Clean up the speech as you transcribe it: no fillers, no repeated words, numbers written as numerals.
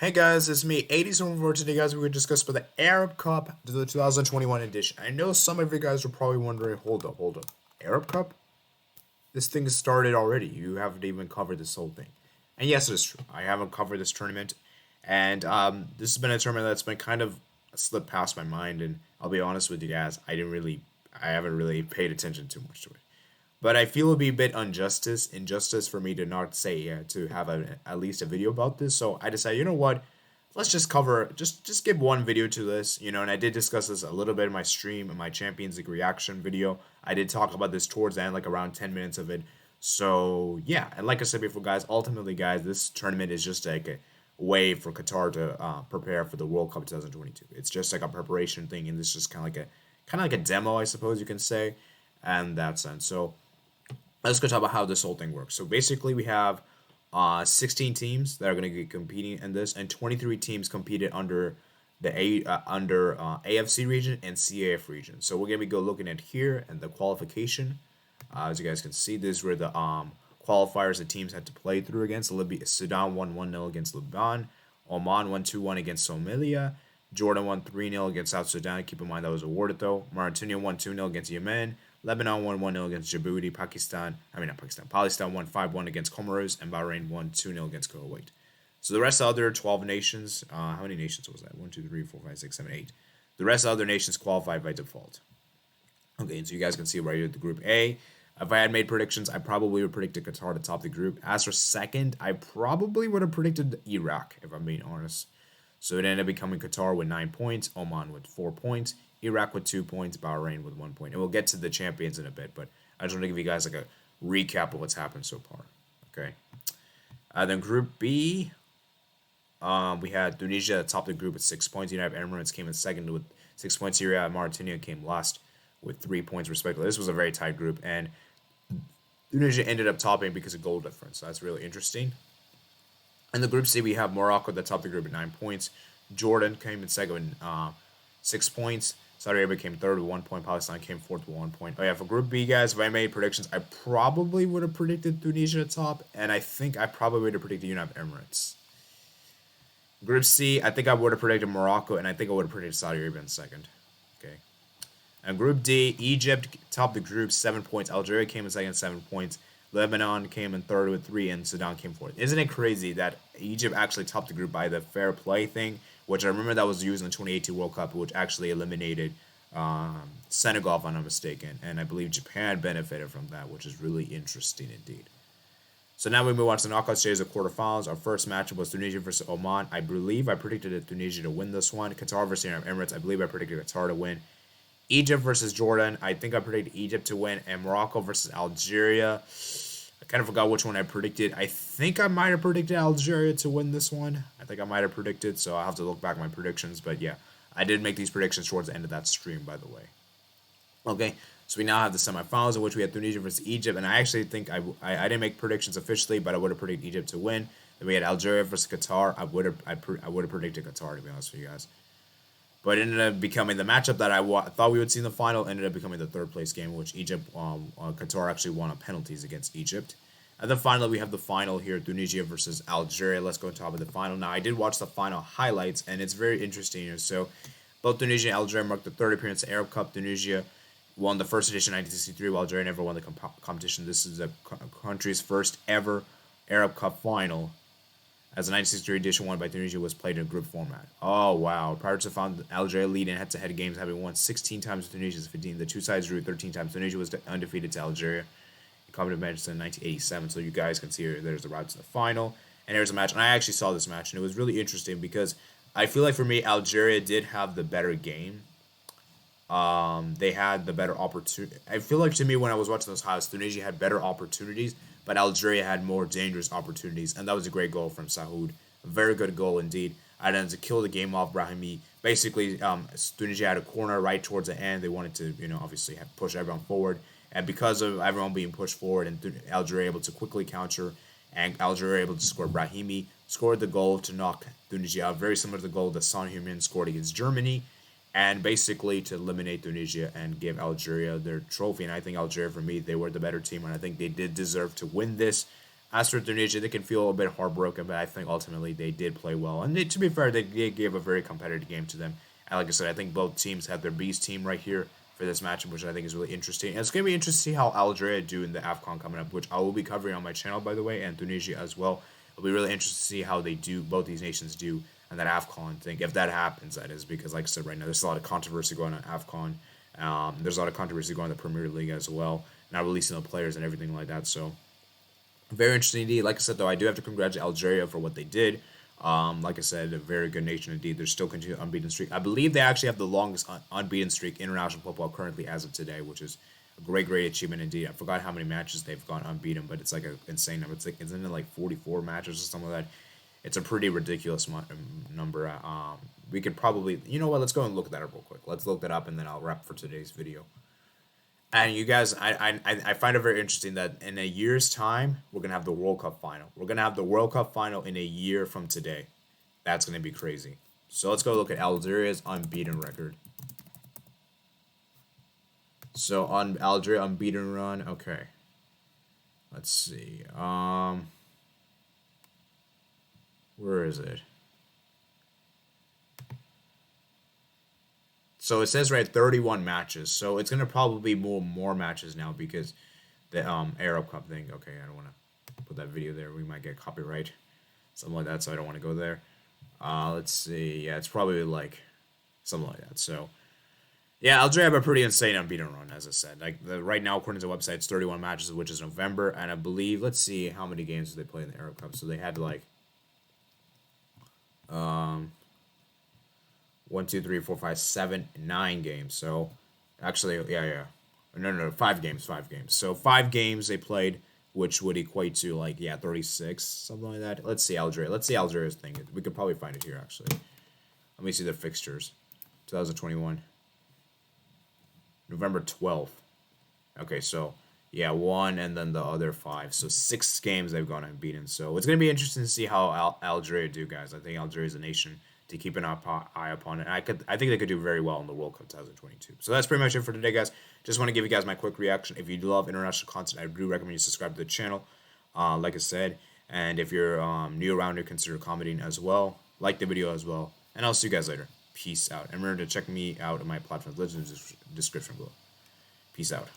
Hey guys, it's me, 80s over today, guys. We're going to discuss about the Arab Cup, the 2021 edition. I know some of you guys are probably wondering, hold up. Arab Cup? This thing has started already. You haven't even covered this whole thing. And yes, it is true. I haven't covered this tournament. And this has been a tournament that's been kind of slipped past my mind. And I'll be honest with you guys, I haven't really paid attention too much to it. But I feel it'd be a bit injustice for me to not say to have at least a video about this. So I decided, you know what? Let's just cover just give one video to this, and I did discuss this a little bit in my stream in my Champions League reaction video. I did talk about this towards the end, like around 10 minutes of it. So yeah, and like I said before, guys, ultimately, guys, this tournament is just like a way for Qatar to prepare for the World Cup 2022. It's just like a preparation thing, and this is just kind of like a demo, I suppose you can say, and that sense. So let's go talk about how this whole thing works. So basically, we have 16 teams that are going to be competing in this, and 23 teams competed under the AFC region and CAF region. So we're going to go looking at here and the qualification. As you guys can see, this is where the qualifiers the teams had to play through against. Libya, Sudan won 1-0 against Lebanon. Oman won 2-1 against Somalia. Jordan won 3-0 against South Sudan. Keep in mind that was awarded though. Mauritania won 2-0 against Yemen. Lebanon won 1-0 against Djibouti. Palestine won 5-1 against Comoros. And Bahrain won 2-0 against Kuwait. So the rest of the other 12 nations, how many nations was that? 1, 2, 3, 4, 5, 6, 7, 8. The rest of the other nations qualified by default. Okay, so you guys can see right here the Group A. If I had made predictions, I probably would have predicted Qatar to top the group. As for second, I probably would have predicted Iraq, if I'm being honest. So it ended up becoming Qatar with 9 points, Oman with 4 points, Iraq with 2 points, Bahrain with 1 point. And we'll get to the champions in a bit, but I just want to give you guys like a recap of what's happened so far. Okay. Then Group B, we had Tunisia that topped the group with 6 points. United Arab Emirates came in second with 6 points. Syria and Mauritania came last with 3 points respectively. This was a very tight group, and Tunisia ended up topping because of goal difference. So that's really interesting. In the Group C, we have Morocco that topped the group at 9 points. Jordan came in second with 6 points. Saudi Arabia came third with 1 point. Palestine came fourth with 1 point. Oh yeah, for Group B, guys, if I made predictions, I probably would have predicted Tunisia top, and I think I probably would have predicted United Emirates. Group C, I think I would have predicted Morocco, and I think I would have predicted Saudi Arabia in second. Okay. And Group D, Egypt topped the group 7 points. Algeria came in second, 7 points. Lebanon came in third with 3, and Sudan came fourth. Isn't it crazy that Egypt actually topped the group by the fair play thing, which I remember that was used in the 2018 World Cup, which actually eliminated Senegal, if I'm not mistaken. And I believe Japan benefited from that, which is really interesting indeed. So now we move on to the knockout stages of quarterfinals. Our first matchup was Tunisia versus Oman. I believe I predicted Tunisia to win this one. Qatar versus Emirates. I believe I predicted Qatar to win. Egypt versus Jordan. I think I predicted Egypt to win. And Morocco versus Algeria. I kind of forgot which one I predicted. I think I might have predicted Algeria to win this one. I think I might have predicted, so I'll have to look back at my predictions. But yeah, I did make these predictions towards the end of that stream, by the way. Okay, so we now have the semifinals in which we had Tunisia versus Egypt. And I actually think I didn't make predictions officially, but I would have predicted Egypt to win. Then we had Algeria versus Qatar. I would have predicted Qatar, to be honest with you guys. But it ended up becoming the matchup that I thought we would see in the final. Ended up becoming the third place game, in which Qatar actually won on penalties against Egypt. And then finally, we have the final here, Tunisia versus Algeria. Let's go on top of the final. Now, I did watch the final highlights, and it's very interesting here. So, both Tunisia and Algeria marked the third appearance at Arab Cup. Tunisia won the first edition in 1963, while Algeria never won the competition. This is the country's first ever Arab Cup final, as the 1963 edition won by Tunisia was played in a group format. Oh, wow. Prior to found Algeria lead in head-to-head games, having won 16 times with Tunisia's 15. The two sides drew 13 times. Tunisia was undefeated to Algeria. It covered matches in 1987. So you guys can see here, there's the route to the final. And here's a match. And I actually saw this match, and it was really interesting because I feel like for me, Algeria did have the better game. They had the better opportunity. I feel like to me, when I was watching those highlights, Tunisia had better opportunities, but Algeria had more dangerous opportunities, and that was a great goal from Sahoud. A very good goal indeed. And then to kill the game off, Brahimi. Basically, Tunisia had a corner right towards the end. They wanted to, obviously push everyone forward, and because of everyone being pushed forward, and Algeria able to quickly counter, and Algeria able to score, Brahimi scored the goal to knock Tunisia out, very similar to the goal that Son Heung-min scored against Germany, and basically to eliminate Tunisia and give Algeria their trophy. And I think Algeria, for me, they were the better team, and I think they did deserve to win this. as for Indonesia, they can feel a bit heartbroken, but I think ultimately they did play well. And to be fair, they gave a very competitive game to them. And like I said, I think both teams have their beast team right here for this matchup, which I think is really interesting. And it's going to be interesting to see how Algeria do in the AFCON coming up, which I will be covering on my channel, by the way, and Tunisia as well. It'll be really interesting to see how they do, both these nations do, and that AFCON thing, if that happens, that is, because like I said, right now, there's a lot of controversy going on AFCON. There's a lot of controversy going on the Premier League as well, not releasing the players and everything like that, so very interesting indeed. Like I said, though, I do have to congratulate Algeria for what they did. Like I said, a very good nation indeed. They're still continuing unbeaten streak. I believe they actually have the longest unbeaten streak in international football currently as of today, which is a great achievement indeed. I forgot how many matches they've gone unbeaten, but it's like an insane number. It's like, isn't it like 44 matches or something like that? It's a pretty ridiculous number. We could probably, you know what? Let's go and look at that up real quick. Let's look that up, and then I'll wrap for today's video. And you guys, I find it very interesting that in a year's time, we're going to have the World Cup final. We're going to have the World Cup final in a year from today. That's going to be crazy. So let's go look at Algeria's unbeaten record. So on Algeria unbeaten run, okay. Let's see. Where is it? So it says right 31 matches. So it's gonna probably be more matches now because the Arab Cup thing. Okay, I don't want to put that video there. We might get copyright, something like that. So I don't want to go there. Let's see. Yeah, it's probably like something like that. So yeah, Algeria have a pretty insane unbeaten run, as I said. Like right now, according to the website, it's 31 matches, which is November, and I believe. Let's see how many games did they play in the Arab Cup. So they had like 1, 2, 3, 4, 5, 7, 9 games. So actually, yeah. No, 5 games. So 5 games they played, which would equate to like 36, something like that. Let's see Algeria. Let's see Algeria's thing. We could probably find it here actually. Let me see the fixtures. 2021. November 12th. Okay, so yeah, 1 and then the other 5. So 6 games they've gone unbeaten. So it's gonna be interesting to see how Algeria do, guys. I think Algeria is a nation to keep an eye upon it. I think they could do very well in the World Cup 2022. So that's pretty much it for today, guys. Just want to give you guys my quick reaction. If you love international content, I do recommend you subscribe to the channel, like I said. And if you're new around here, consider commenting as well. Like the video as well. And I'll see you guys later. Peace out. And remember to check me out on my platforms. Links in the description below. Peace out.